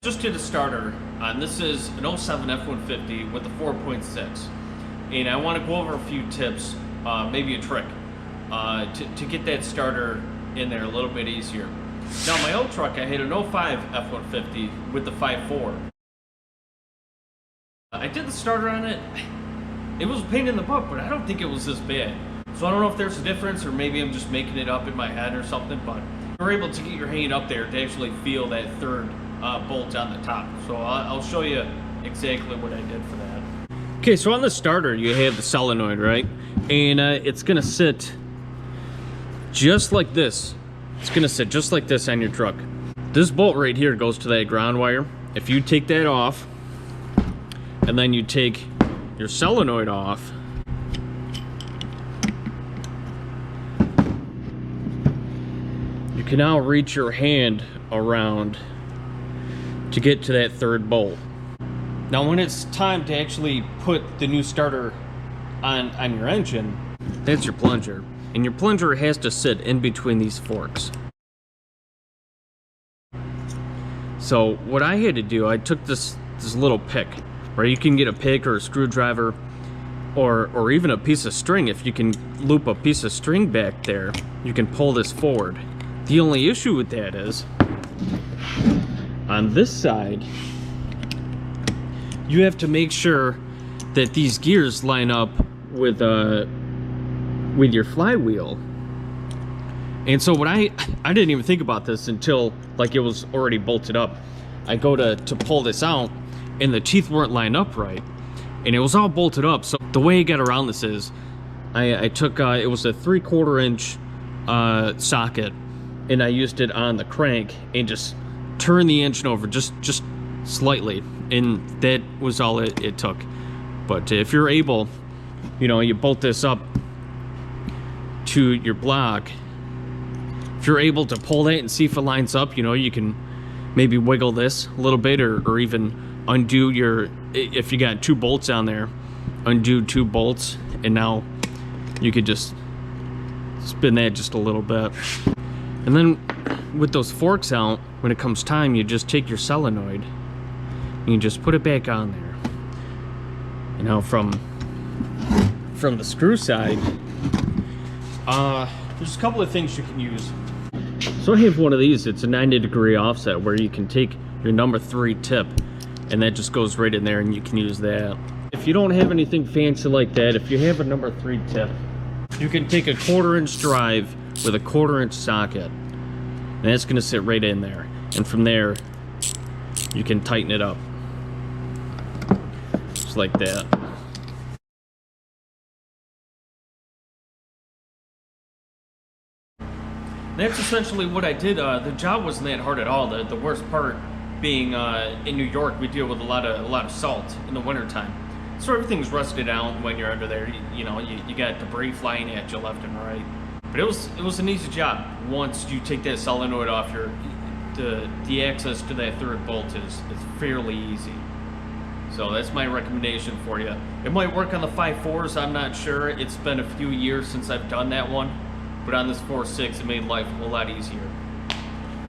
Just did a starter on this is an '07 F-150 with a 4.6, and I want to go over a few tips, maybe a trick, to get that starter in there a little bit easier. Now my old truck, I had an '05 F-150 with the 5.4. I did the starter on it. It was a pain in the butt, but I don't think it was this bad. So I don't know if there's a difference, or maybe I'm just making it up in my head or something, but you're able to get your hand up there to actually feel that third bolt on the top. So I'll show you exactly what I did for that. Okay, so on the starter you have the solenoid, right? And it's gonna sit just like this. It's gonna sit just like this on your truck. This bolt right here goes to that ground wire. If you take that off, and then you take your solenoid off, you can now reach your hand around to get to that third bolt. Now when it's time to actually put the new starter on your engine, that's your plunger. And your plunger has to sit in between these forks. So what I had to do, I took this little pick, or you can get a pick or a screwdriver, or even a piece of string. If you can loop a piece of string back there, you can pull this forward. The only issue with that is, on this side, you have to make sure that these gears line up with your flywheel. And so what I didn't even think about this until like it was already bolted up. I go to pull this out, and the teeth weren't lined up right, and it was all bolted up. So the way I got around this is I took it was a 3/4 inch socket, and I used it on the crank and just turned the engine over just slightly, and that was all it took. But if you're able, you bolt this up to your block. If you're able to pull that and see if it lines up, you can maybe wiggle this a little bit, or even undo if you got 2 bolts on there, undo 2 bolts, and now you could just spin that just a little bit. And then with those forks out, when it comes time, you just take your solenoid and you just put it back on there. From the screw side, there's a couple of things you can use. So I have one of these. It's a 90-degree offset where you can take your number 3 tip, and that just goes right in there, and you can use that. If you don't have anything fancy like that, if you have a number 3 tip, you can take a 1/4 inch drive with a 1/4 inch socket, and that's going to sit right in there. And from there, you can tighten it up just like that. That's essentially what I did. The job wasn't that hard at all. The worst part being in New York, we deal with a lot of salt in the wintertime. So everything's rusted out when you're under there. You got debris flying at you left and right. But it was an easy job. Once you take that solenoid off, the access to that third bolt is fairly easy. So that's my recommendation for you. It might work on the 5.4s, I'm not sure. It's been a few years since I've done that one. But on this 4.6, it made life a lot easier.